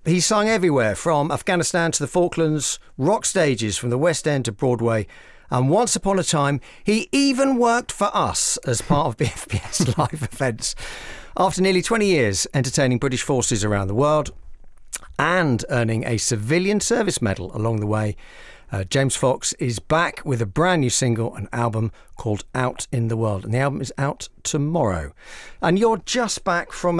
He sung everywhere, from Afghanistan to the Falklands, rock stages from the West End to Broadway, and once upon a time, he even worked for us as part of BFBS Live Events. After nearly 20 years entertaining British forces around the world and earning a civilian service medal along the way, James Fox is back with a brand new single and album called Out in the World. And the album is out tomorrow. And you're just back from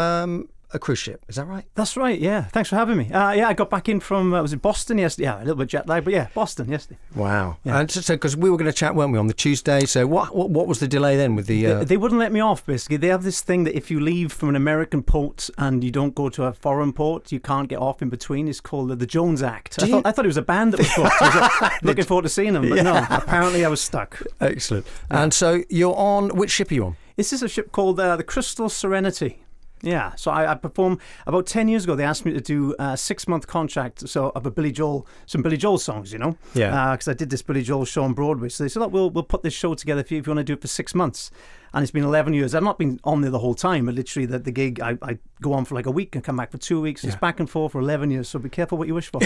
a cruise ship, is that right? That's right, yeah. Thanks for having me. Yeah, I got back in from, was it Boston yesterday? Yeah, a little bit jet lagged, but yeah, Boston yesterday. Wow. Yeah. And so, because we were going to chat, weren't we, on the Tuesday? So what was the delay then with the... They wouldn't let me off, basically. They have this thing that if you leave from an American port and you don't go to a foreign port, you can't get off in between. It's called the Jones Act. I thought it was a band that was booked. I was looking forward to seeing them, but no, apparently I was stuck. Excellent. And so you're on... Which ship are you on? This is a ship called the Crystal Serenity. Yeah, so I performed about 10 years ago. They asked me to do a 6-month contract, of some Billy Joel songs, you know. Yeah. Because I did this Billy Joel show on Broadway. So they said, look, we'll put this show together for you if you want to do it for 6 months. And it's been 11 years. I've not been on there the whole time, but literally the gig, I go on for like a week and come back for 2 weeks. It's back and forth for 11 years, so be careful what you wish for.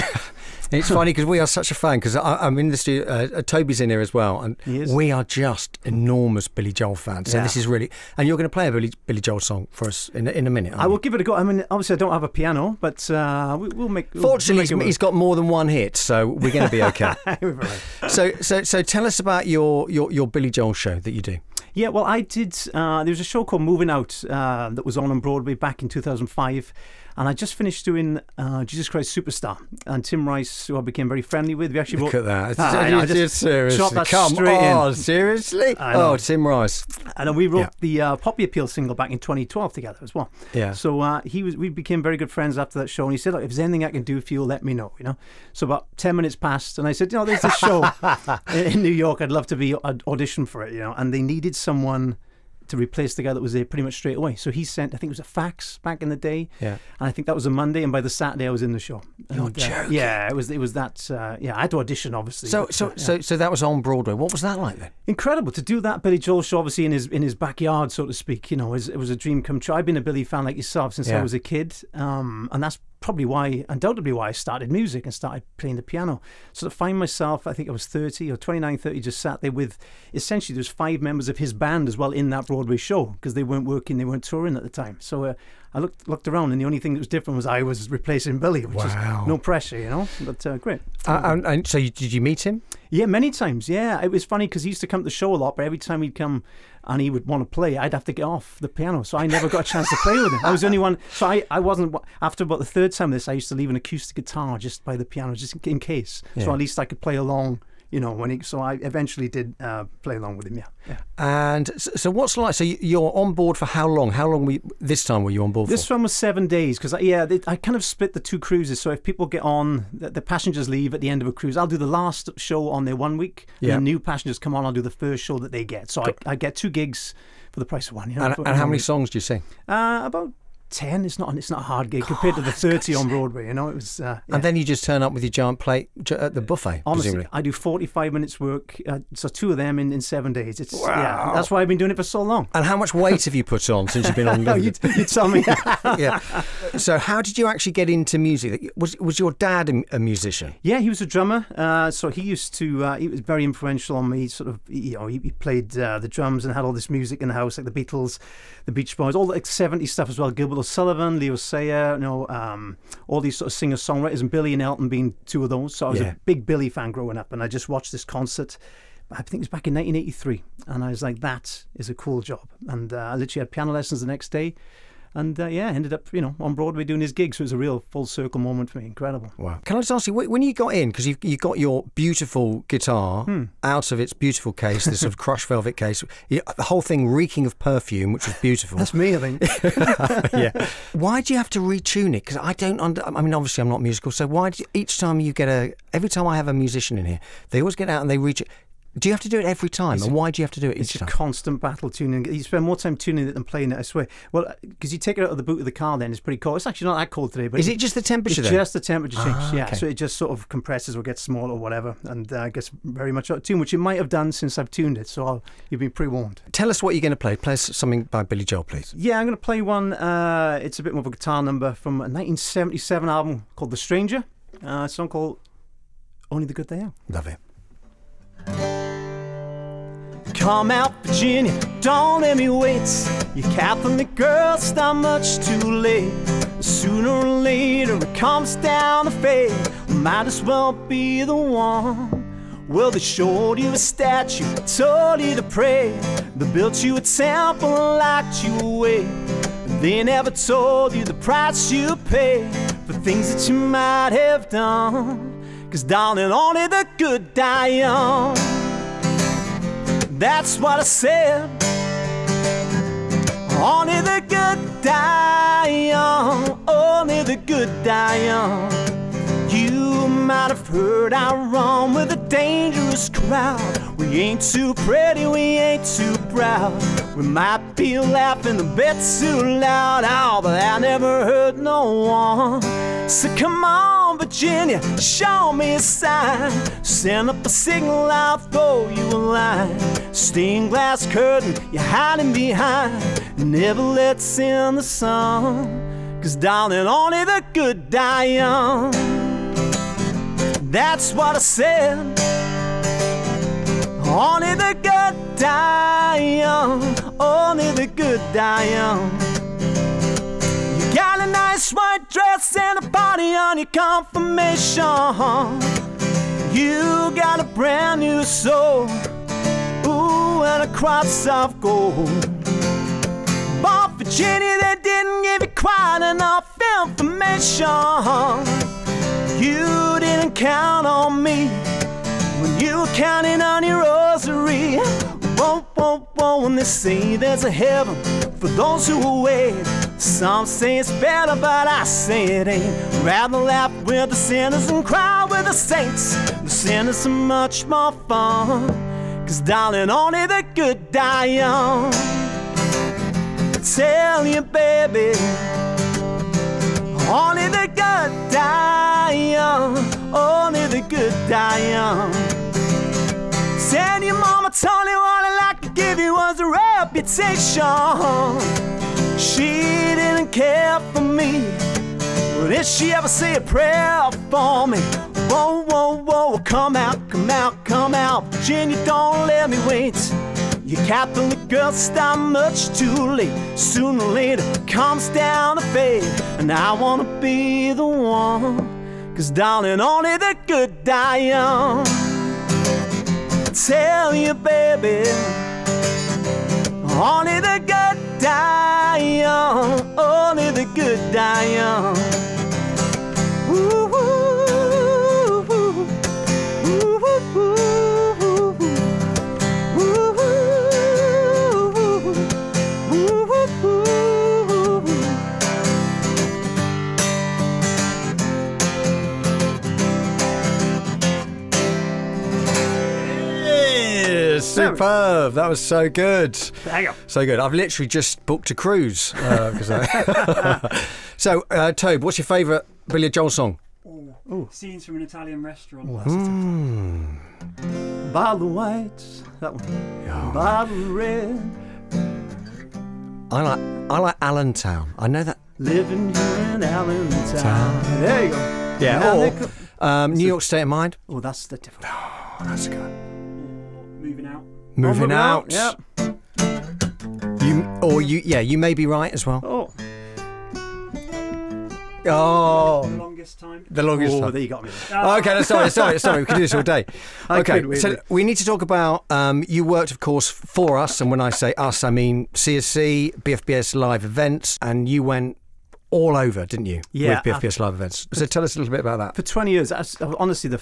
It's funny because we are such a fan, because I'm in the studio, Toby's in here as well, and we are just enormous Billy Joel fans. So this is really... And you're going to play a Billy Joel song for us in a minute, I will give it a go. I mean, obviously I don't have a piano, but we'll make... Fortunately, he's got more than one hit, so we're going to be okay. So tell us about your Billy Joel show that you do. Yeah, well, I did. There was a show called Moving Out that was on Broadway back in 2005. And I just finished doing Jesus Christ Superstar. And Tim Rice, who I became very friendly with, we actually Look at that. Seriously. Come on, seriously? Oh, Tim Rice. And we wrote the Poppy Appeal single back in 2012 together as well. Yeah. So we became very good friends after that show. And he said, look, if there's anything I can do for you, let me know, you know. So about 10 minutes passed. And I said, there's this show in New York. I'd love to be audition for it, you know. And they needed someone to replace the guy that was there pretty much straight away. So he sent, I think it was a fax back in the day. Yeah. And I think that was a Monday, and by the Saturday I was in the show. You're joking. Yeah, it was that. I had to audition, obviously. So that was on Broadway. What was that like then? Incredible to do that Billy Joel show, obviously in his backyard, so to speak. You know, it was a dream come true. I've been a Billy fan like yourself since I was a kid, and that's probably undoubtedly why I started music and started playing the piano. So to find myself, I think I was 30 or 29, 30, just sat there with, essentially there's 5 members of his band as well in that Broadway show, because they weren't working, they weren't touring at the time. So I looked around, and the only thing that was different was I was replacing Billy, which is no pressure, you know, but great. And so did you meet him? Yeah, many times, yeah. It was funny because he used to come to the show a lot, but every time he'd come and he would want to play, I'd have to get off the piano, so I never got a chance to play with him. I was the only one, so I wasn't, after about the 3rd time this, I used to leave an acoustic guitar just by the piano, just in case, so at least I could play along, you know, so I eventually did play along with him, yeah. And so what's it like? So you're on board for how long? How long this time were you on board for? This one was 7 days, because I kind of split the 2 cruises. So if people get on, the passengers leave at the end of a cruise, I'll do the last show on there 1 week, and then new passengers come on, I'll do the first show that they get. So I get 2 gigs for the price of 1. You know, and how many songs do you sing? About 10. It's not a hard gig compared to the 30 on Broadway, you know. It was and then you just turn up with your giant plate at the buffet. Honestly, presumably. I do 45 minutes work, so 2 of them in 7 days. That's why I've been doing it for so long. And how much weight have you put on since you've been on? No, you tell me. Yeah. So how did you actually get into music? Was your dad a musician? Yeah, he was a drummer. So he used to. He was very influential on me. Sort of, you know, he played the drums and had all this music in the house, like the Beatles, the Beach Boys, all the 70s stuff as well. Gilbert O'Sullivan, Leo Sayer, you know, all these sort of singer-songwriters, and Billy and Elton being 2 of those. So I was a big Billy fan growing up, and I just watched this concert. I think it was back in 1983, and I was like, that is a cool job. And I literally had piano lessons the next day. And ended up, you know, on Broadway doing his gigs. So it was a real full circle moment for me. Incredible. Wow. Can I just ask you, when you got in, because you got your beautiful guitar out of its beautiful case, this sort of crushed velvet case, the whole thing reeking of perfume, which was beautiful. That's me, I think. Yeah. Why do you have to retune it? Because I mean, obviously I'm not musical, so why each time you get every time I have a musician in here, they always get out and they Do you have to do it every time? And why do you have to do it each time? It's a constant battle tuning. You spend more time tuning it than playing it, I swear. Well, because you take it out of the boot of the car then, it's pretty cold. It's actually not that cold today. But is it just the temperature it's then? just the temperature change, yeah. Okay. So it just sort of compresses or gets smaller or whatever and gets very much out of tune, which it might have done since I've tuned it. So you've been pre-warned. Tell us what you're going to play. Play us something by Billy Joel, please. Yeah, I'm going to play one. It's a bit more of a guitar number from a 1977 album called The Stranger. A song called Only the Good They Are. Love it. Come out, Virginia, don't let me wait. You Catholic girls, not much too late. Sooner or later it comes down to fate. Might as well be the one. Well, they showed you a statue, told you to pray. They built you a temple and locked you away. They never told you the price you pay for things that you might have done. 'Cause darling, only the good die young. That's what I said. Only the good die young. Only the good die young. You might have heard I run with a dangerous crowd. We ain't too pretty, we ain't too proud. We might be laughing a bit too loud, oh, but I never hurt no one. So come on, Virginia, show me a sign. Send up a signal, I'll throw you a line. Stained glass curtain you're hiding behind. Never let's in the sun. 'Cause darling, only the good die young. That's what I said. Only the good die young. Only the good die young. You got a nice white dress and a party on your confirmation. You got a brand new soul. Ooh, and a cross of gold. But Virginia, they didn't give you quite enough information. You didn't count on me when you were counting on your rosary. Whoa, whoa, whoa, when they say there's a heaven for those who wait. Some say it's better, but I say it ain't. Rather laugh with the sinners and cry with the saints. The sinners are much more fun. 'Cause darling, only the good die young. Tell you, baby, only the good die young. Only the good die young. Said your mama told you all I like to give you was a reputation. She didn't care for me, but did she ever say a prayer for me? Whoa, whoa, whoa, come out, come out, come out. Virginia, don't let me wait. You Catholic girls, stop much too late. Sooner or later comes down to fate. And I wanna be the one. 'Cause darling, only the good die young. Tell you, baby, only the good die young. Only the good die young. Ooh, ooh, ooh, ooh, ooh, ooh. Superb. That was so good. There you go. So good. I've literally just booked a cruise. So, Tobe, what's your favourite Billy Joel song? Ooh. Scenes from an Italian restaurant. Bottle of white, that one. Yeah. Bottle of red. I like Allentown. I know that. Living here in Allentown. There you go. Yeah. Or New York State of Mind. Oh, that's the different. Oh, that's good. Moving out. Moving out. Yep. You may be right as well. Oh. Oh. The longest time. The longest time. Oh, there you got me. Okay, sorry. We can do this all day. Okay, so we need to talk about, you worked, of course, for us, and when I say us, I mean CSC, BFBS Live Events, and you went all over, didn't you? Yeah. With BFBS Live Events. So tell us a little bit about that. For 20 years, honestly, the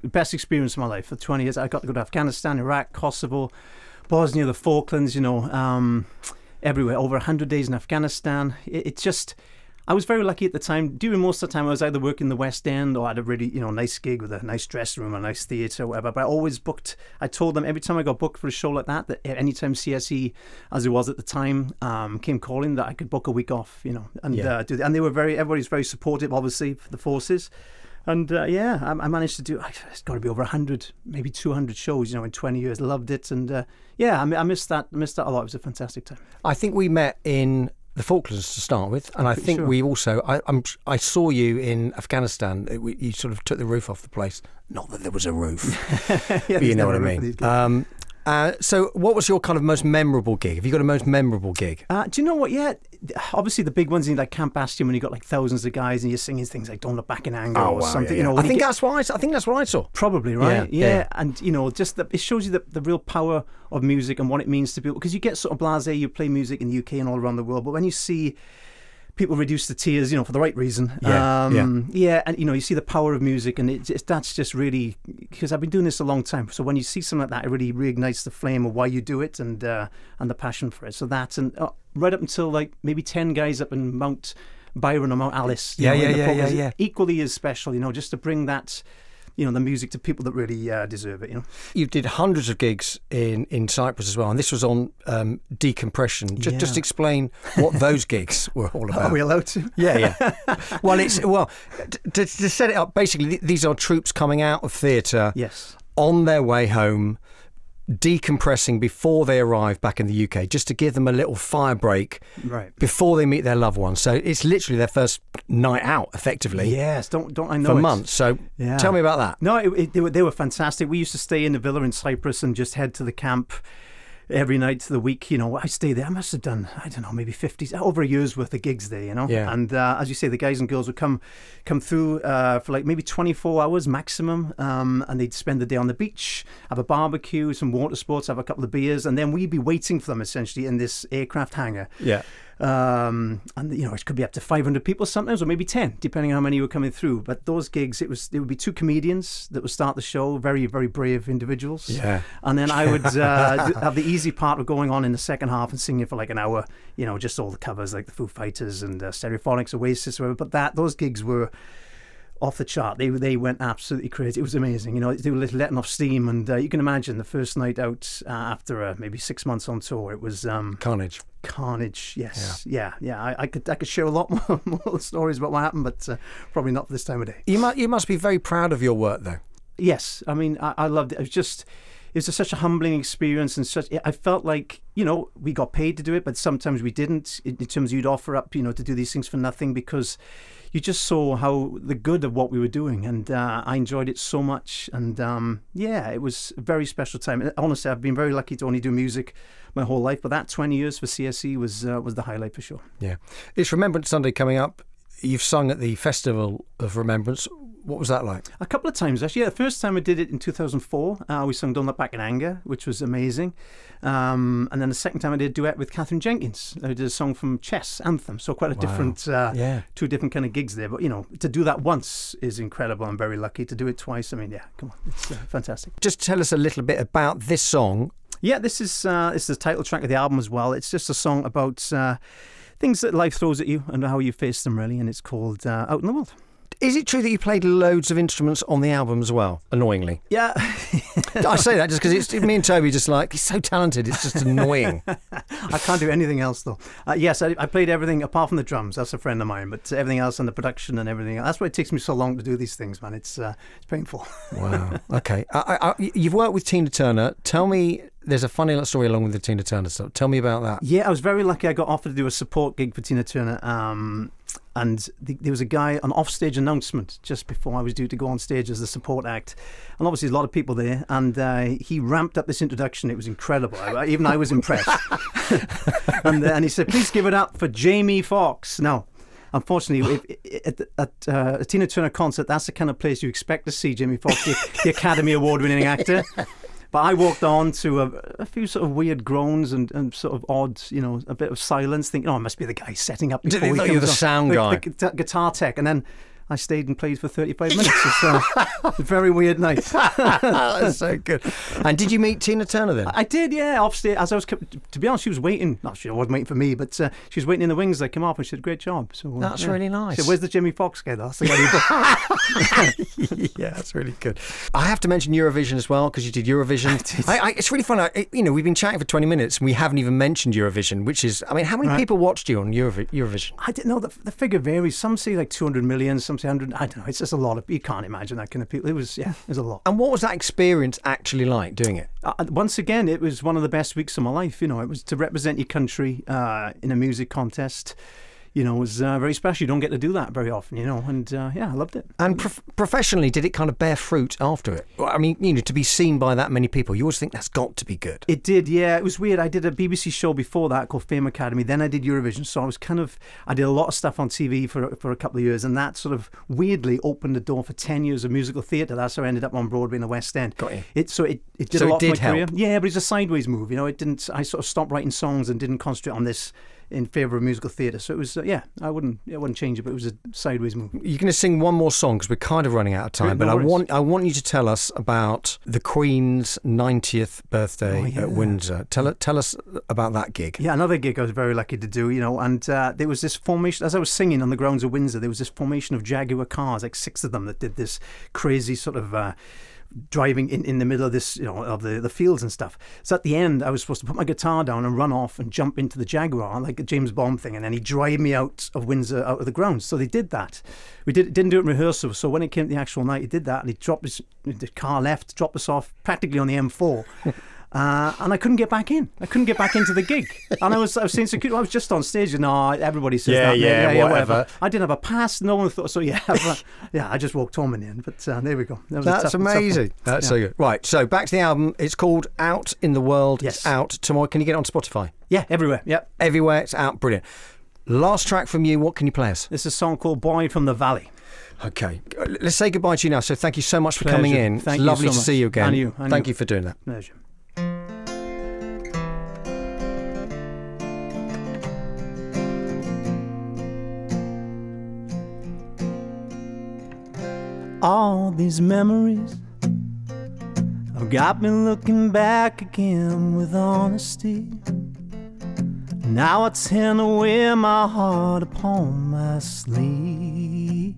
best experience of my life. For 20 years, I got to go to Afghanistan, Iraq, Kosovo, Bosnia, the Falklands, everywhere. Over 100 days in Afghanistan. I was very lucky at the time. During most of the time, I was either working the West End or I had a really, nice gig with a nice dressing room, a nice theatre, or whatever. But I always booked. I told them every time I got booked for a show like that anytime CSE, as it was at the time, came calling, that I could book a week off, and do that. And they were everybody's very supportive, obviously, for the forces. And I managed to do. It's got to be over 100, maybe 200 shows, in 20 years. Loved it, and I missed that. A lot. It was a fantastic time. I think we met in the Falklands to start with, and I think we also. I saw you in Afghanistan. You sort of took the roof off the place. Not that there was a roof, but you know what I mean. So what was your kind of most memorable gig? Have you got a most memorable gig? Do you know what? Yeah, obviously the big ones in like Camp Bastion, when you got like thousands of guys and you're singing things like "Don't Look Back in Anger" or something. Yeah. I think that's what I saw. Probably right. Yeah. And just it shows you the real power of music and what it means to people. Because you get sort of blasé, you play music in the UK and all around the world, but when you see people reduce to tears, for the right reason. And you see the power of music, and that's just really, because I've been doing this a long time. So when you see something like that, it really reignites the flame of why you do it and the passion for it. So that's right up until like maybe 10 guys up in Mount Byron or Mount Alice. Equally as special, just to bring that. The music to people that really deserve it. You did hundreds of gigs in Cyprus as well, and this was on decompression. Just explain what those gigs were all about. Are we allowed to? Yeah. To set it up, basically, these are troops coming out of theatre. Yes. On their way home, decompressing before they arrive back in the UK, just to give them a little fire break before they meet their loved ones. So it's literally their first night out, effectively. Yes, don't I know for months. So tell me about that. No, they were fantastic. We used to stay in the villa in Cyprus and just head to the camp every night of the week. I stayed there. I must have done, I don't know, maybe 50, over a year's worth of gigs there, Yeah. And as you say, the guys and girls would come through for like maybe 24 hours maximum, and they'd spend the day on the beach, have a barbecue, some water sports, have a couple of beers, and then we'd be waiting for them essentially in this aircraft hangar. Yeah. And it could be up to 500 people sometimes, or maybe 10, depending on how many were coming through. But those gigs, it would be two comedians that would start the show, very, very brave individuals. Yeah. And then I would have the easy part of going on in the second half and singing for like an hour, just all the covers like the Foo Fighters and Stereophonics, Oasis, or whatever. But those gigs were off the chart. They went absolutely crazy. It was amazing. They were letting off steam, and you can imagine the first night out after maybe 6 months on tour, it was Carnage. Yes, yeah. I could share a lot more stories about what happened, but probably not for this time of day. You must be very proud of your work, though. Yes, I mean I loved it. It was just such a humbling experience, and I felt like we got paid to do it, but sometimes we didn't. In terms of you'd offer up to do these things for nothing, because you just saw how the good of what we were doing, and I enjoyed it so much. And it was a very special time. And honestly, I've been very lucky to only do music my whole life, but that 20 years for CSE was the highlight for sure. Yeah, it's Remembrance Sunday coming up. You've sung at the Festival of Remembrance. What was that like? A couple of times, actually. The first time I did it in 2004, we sung Don't Look Back in Anger, which was amazing. And then the second time I did a duet with Catherine Jenkins. I did a song from Chess, Anthem. So quite a different, two different kind of gigs there. But, to do that once is incredible. I'm very lucky. To do it twice, come on, it's fantastic. Just tell us a little bit about this song. Yeah, this is the title track of the album as well. It's just a song about things that life throws at you and how you face them, really. And it's called Out in the World. Is it true that you played loads of instruments on the album as well, annoyingly? Yeah. I say that just because me and Toby just like, he's so talented, it's just annoying. I can't do anything else, though. Yes, I played everything apart from the drums. That's a friend of mine. But everything else and the production and everything. That's why it takes me so long to do these things, man. It's painful. Wow. Okay. You've worked with Tina Turner. Tell me, there's a funny little story along with the Tina Turner stuff. Tell me about that. Yeah, I was very lucky. I got offered to do a support gig for Tina Turner. And there was a guy, an offstage announcement just before I was due to go on stage as the support act. And obviously a lot of people there. And he ramped up this introduction. It was incredible. Even I was impressed. and he said, please give it up for Jamie Foxx. Now, unfortunately, at a Tina Turner concert, that's the kind of place you expect to see Jamie Foxx, the Academy Award-winning actor. But I walked on to a few sort of weird groans and sort of odd, a bit of silence, thinking, it must be the guy setting up before Did they thought you were the sound guy? The guitar tech. And then I stayed and played for 35 minutes. It's a very weird night. That's so good. And did you meet Tina Turner then? I did, yeah. Upstairs, as I was, to be honest, she was waiting. No, she wasn't waiting for me, but she was waiting in the wings. I came off and she said, "Great job." So that's really nice. She said, "Where's the Jimmy Fox guy?" That's the guy. Yeah, that's really good. I have to mention Eurovision as well, because you did Eurovision. It's really fun. We've been chatting for 20 minutes and we haven't even mentioned Eurovision, which is, I mean, how many people watched you on Eurovision? I didn't know. The figure varies. Some say like 200 million, some say 100. I don't know. It's just a lot of. You can't imagine that kind of people. It was a lot. And what was that experience actually like doing it? Once again, it was one of the best weeks of my life. It was to represent your country in a music contest. It was very special. You don't get to do that very often, and I loved it. And professionally, did it kind of bear fruit after it? I mean, to be seen by that many people, you always think that's got to be good. It did, yeah. It was weird. I did a BBC show before that called Fame Academy. Then I did Eurovision. So I did a lot of stuff on TV for a couple of years, and that sort of weirdly opened the door for 10 years of musical theatre. That's how I ended up on Broadway in the West End. Got you. It did a lot for my career. Yeah, but it's a sideways move. It didn't. I sort of stopped writing songs and didn't concentrate on this in favour of musical theatre. So it was, I wouldn't change it, but it was a sideways move. You're going to sing one more song because we're kind of running out of time, but I want you to tell us about the Queen's 90th birthday at Windsor. Tell us about that gig. Yeah, another gig I was very lucky to do, and there was this formation, as I was singing on the grounds of Windsor, there was this formation of Jaguar cars, like 6 of them, that did this crazy sort of driving in the middle of this, of the fields and stuff. So at the end, I was supposed to put my guitar down and run off and jump into the Jaguar, like a James Bond thing, and then he'd drive me out of Windsor, out of the grounds. So they did that. We didn't do it in rehearsal. So when it came to the actual night, he did that, and the car left, dropped us off practically on the M4. And I couldn't get back in. I couldn't get back into the gig. And I was saying security. I was just on stage, and everybody says that. Yeah, whatever. I didn't have a pass. No one thought so. Yeah, I just walked home in the end. But there we go. That's amazing. That's so good. Right. So back to the album. It's called Out in the World. Yes. It's out tomorrow. Can you get it on Spotify? Yeah, everywhere. Yeah, everywhere. It's out. Brilliant. Last track from you. What can you play us? This is a song called "Boy from the Valley." Okay, let's say goodbye to you now. So thank you so much for coming in. Thank it's you lovely so to much. see you again. And you. Thank you for doing that. Pleasure. All these memories have got me looking back again with honesty. Now I tend to wear my heart upon my sleeve.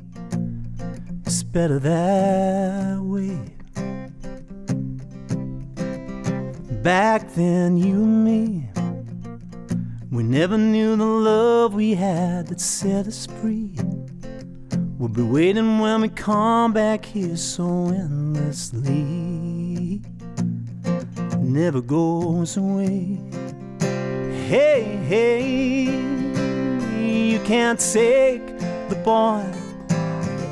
It's better that way. Back then, you and me, we never knew the love we had that set us free. We'll be waiting when we come back here so endlessly. It never goes away. Hey, hey, you can't take the boy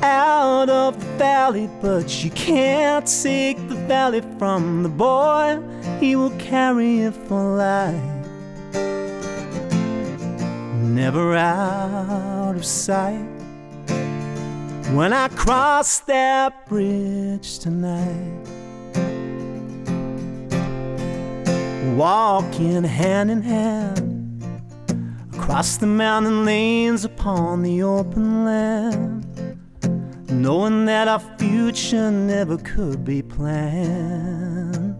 out of the valley, but you can't take the valley from the boy. He will carry it for life, never out of sight. When I cross that bridge tonight, walking hand in hand across the mountain lanes upon the open land, knowing that our future never could be planned.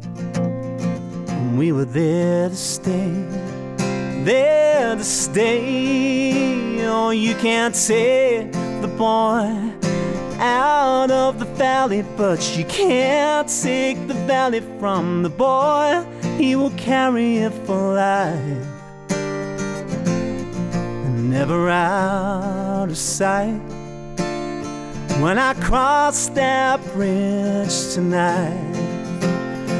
And we were there to stay, there to stay. Oh, you can't take the boy out of the valley, but you can't take the valley from the boy. He will carry it for life, and never out of sight. When I cross that bridge tonight,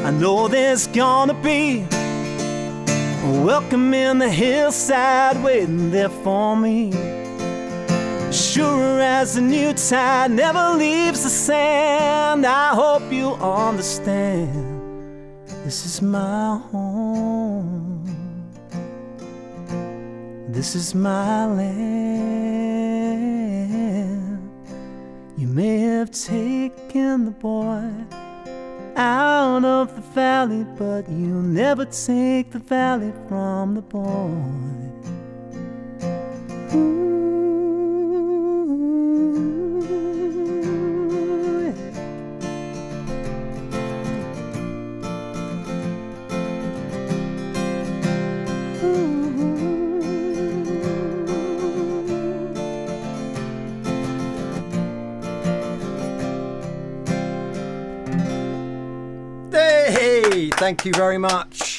I know there's gonna be a welcome in the hillside waiting there for me. Sure as the new tide never leaves the sand, I hope you understand. This is my home. This is my land. You may have taken the boy out of the valley, but you'll never take the valley from the boy. Ooh. Thank you very much.